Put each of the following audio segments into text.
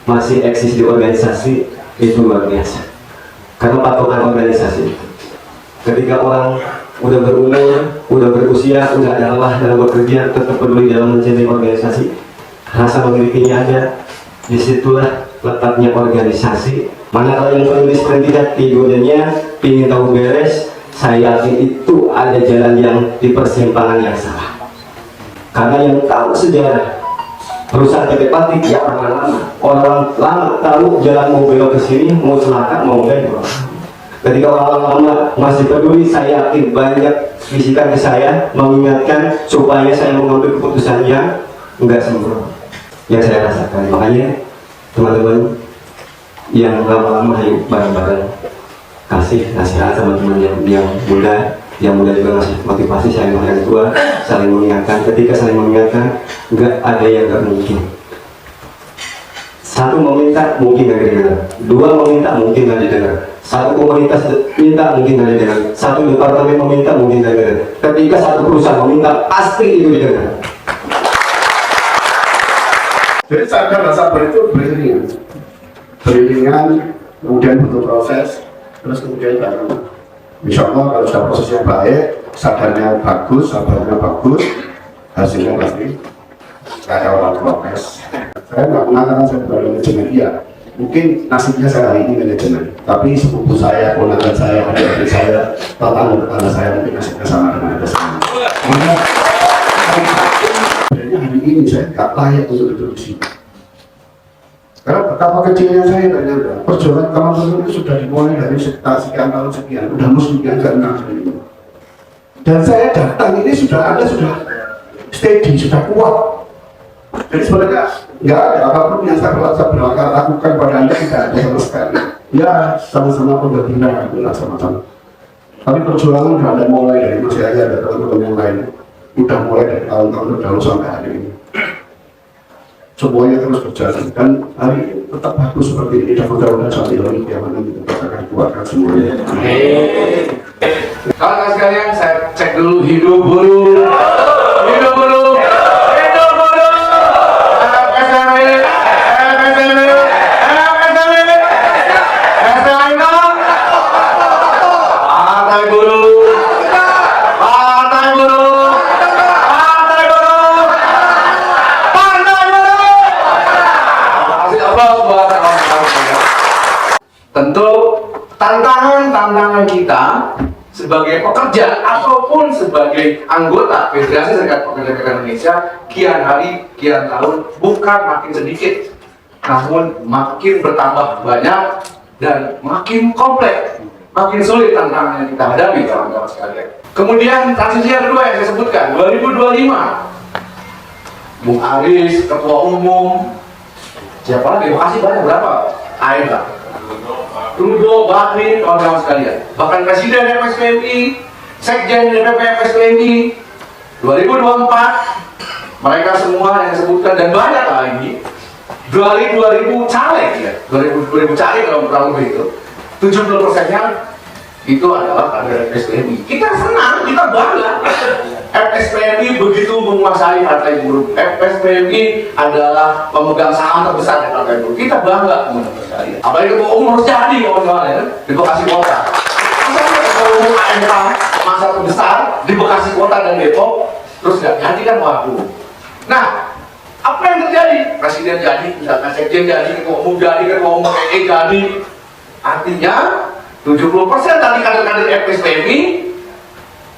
masih eksis di organisasi itu luar biasa. Karena patokan organisasi itu, ketika orang udah berumur, udah berusia, udah ada lelah dalam bekerja, tetap peduli dalam mencintai organisasi, rasa memilikinya ada, disitulah letaknya organisasi. Mana kalau yang penulis tidak egonya ingin tahu beres, saya yakin itu ada jalan yang di persimpangan yang salah. Karena yang tahu sejarah perusahaan PT Patik ya orang lama tahu jalan mau belok ke sini, mau celaka, mau belok. Ketika orang lama masih peduli, saya yakin banyak bisikan ke saya mengingatkan supaya saya mengambil keputusannya enggak sembrono yang saya rasakan. Makanya teman-teman yang lama-lama ayo bareng-bareng kasih nasihat sama teman yang muda juga ngasih motivasi, saya yang tua saling mengingatkan. Ketika saling mengingatkan, nggak ada yang nggak mungkin. Satu meminta mungkin nggak didengar, dua meminta mungkin nggak didengar, satu komunitas minta mungkin nggak didengar, satu departemen meminta mungkin nggak didengar. Ketika satu perusahaan meminta, pasti itu didengar. Jadi sadar dan sabar itu beriringan, kemudian butuh proses, terus kemudian baru insya Allah kalau sudah prosesnya baik, sadarnya bagus, sabarnya bagus, hasilnya pasti kayak orang proses. Saya nggak mengatakan saya bukan manajemen, iya mungkin nasibnya saya hari ini manajemen, tapi sepupu saya, ponakan saya, adik-adik saya, tetangga saya mungkin nasibnya sama dengan saya. Makanya sebenarnya hari ini saya nggak layak untuk duduk di sini. Karena betapa kecilnya saya ternyata perjuangan teman-teman itu sudah dimulai dari sekian tahun sekian, udah muslim yang ke-6 ini. Dan saya datang ini sudah steady, sudah kuat. Jadi sebenarnya nggak ada apapun yang saya lakukan pada Anda, tidak ada sama sekali. Ya sama-sama pembina sama-sama. Tapi perjuangan sudah ada mulai dari masih aja ada teman-teman yang lain. Udah mulai dari tahun-tahun terdahulu sampai hari ini. Semuanya terus berjalan dan hari ini tetap bagus seperti ini, dan mudah-mudahan sampai hari kiamat kita akan kuatkan semuanya. Kawan-kawan sekalian, saya cek dulu hidup guru, hidup guru, hidup guru, FSMI, FSMI, FSMI, FSMI, partai guru, partai guru, partai guru, partai guru. Kasih aplaus buat kawan-kawan. Tentu tantangan kita sebagai pekerja ataupun sebagai anggota Federasi Serikat Pekerja Migran Indonesia, kian hari, kian tahun bukan makin sedikit, namun makin bertambah banyak dan makin kompleks, makin sulit tantangan yang kita hadapi, kawan-kawan sekalian. Kemudian transisi yang kedua yang saya sebutkan, 2025, Bung Aris, Ketua Umum, siapa lagi? Makasih banyak, berapa? Air lah. Rudo, Bakri, kawan-kawan sekalian. Bahkan Presiden FSPMI, Sekjen DPP FSPMI, 2024, mereka semua yang disebutkan dan banyak lagi, 2000 caleg ya, 2000 caleg kalau kurang lebih itu, 70%-nya itu adalah kader FSPMI. Kita senang, kita bangga. FSPMI begitu menguasai partai buruh. FSPMI adalah pemegang saham terbesar di partai buruh. Kita bangga, teman-teman sekalian. Apalagi ketua umum harus jadi, kawan-kawan ya, di Bekasi Kota. Masa ketua umum AMK masa terbesar di Bekasi Kota dan Depok, terus nggak jadi kan waduh. Nah, apa yang terjadi? Presiden jadi, misalkan Sekjen jadi, ketua umum jadi, ketua umum PE jadi. Artinya 70% tadi kader-kader FSPMI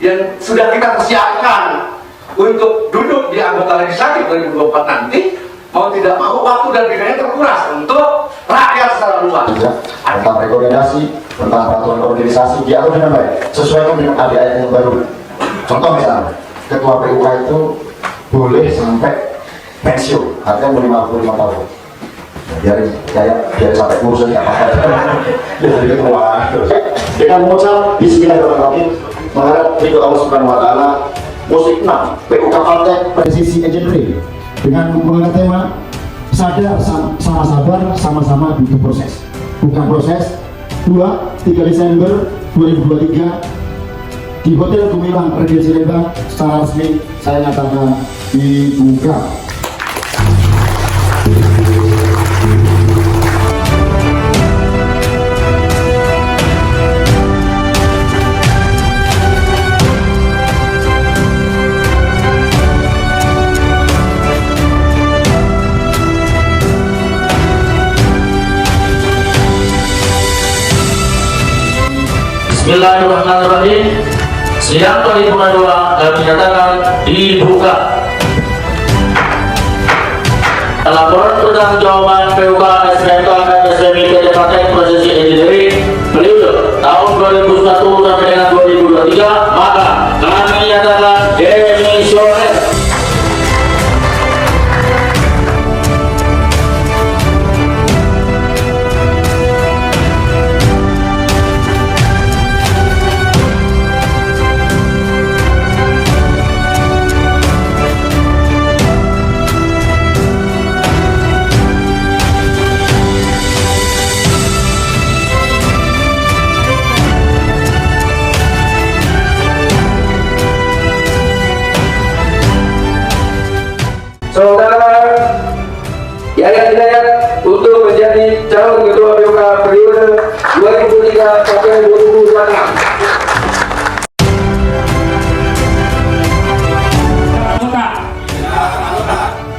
yang sudah kita persiapkan untuk duduk di anggota legislatif 2024 nanti, mau tidak mau waktu dan biayanya terkuras untuk rakyat secara luas. Tentang rekomendasi, tentang peraturan organisasi diatur dengan baik sesuai dengan ADAR yang baru. Contoh misalnya, ketua PUK itu boleh sampai pensiun, artinya 55 tahun. Biar sampai ngurusin nggak apa-apa. Jadi ketua dengan mengucap Bismillahirrahmanirrahim, mengharap ridho Allah Subhanahu Wa Taala. Musik 6 PUK Partai Presisi Engineering dengan mengangkat tema sadar sama sabar sama-sama butuh proses, bukan proses. 3 Desember 2023 di Hotel Gumilang Regensi Lembang secara resmi saya nyatakan dibuka. Bismillahirrahmanirrahim. Sidang paripurna 2 kami nyatakan dibuka. Laporan pertanggungjawaban PUK SMK KSMI PT Patek Prosesi Engineering periode tahun 2001 sampai dengan 2023, maka kami nyatakan demisioner. Saudara Yayat Hidayat untuk menjadi calon ketua PUK periode 2003 sampai 2026.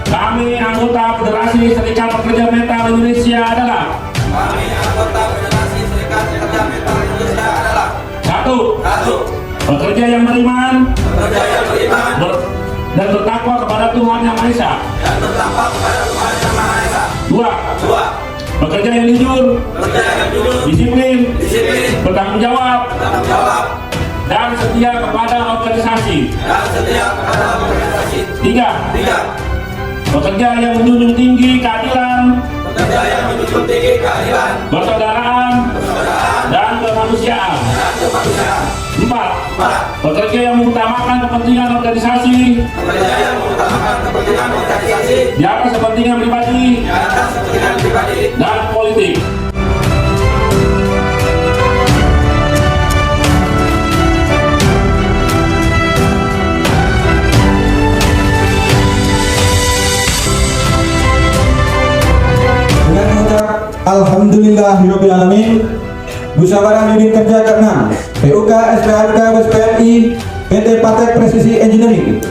Kami anggota Federasi Serikat Pekerja Metal Indonesia adalah satu, pekerja yang beriman dan bertakwa kepada Tuhan Yang Maha Esa. Dua, pekerja yang jujur, disiplin, bertanggung jawab, dan setia kepada organisasi. Tiga, pekerja yang menjunjung tinggi keadilan, persaudaraan, dan kemanusiaan. Empat, pekerja yang mengutamakan kepentingan organisasi di atas kepentingan pribadi dan politik. Dengan mengucap Alhamdulillahirrahmanirrahim, musyawarah unit kerja ke-6 PUK SPAK WSPMI PT Patek Presisi Engineering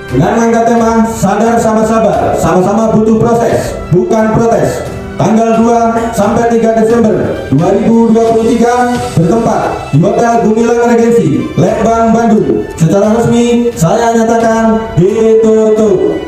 dengan mengangkat tema sadar sama sabar, sama-sama butuh proses, bukan protes, tanggal 2 sampai 3 Desember 2023 bertempat di Hotel Gumilang Regency, Lembang, Bandung. Secara resmi saya nyatakan ditutup.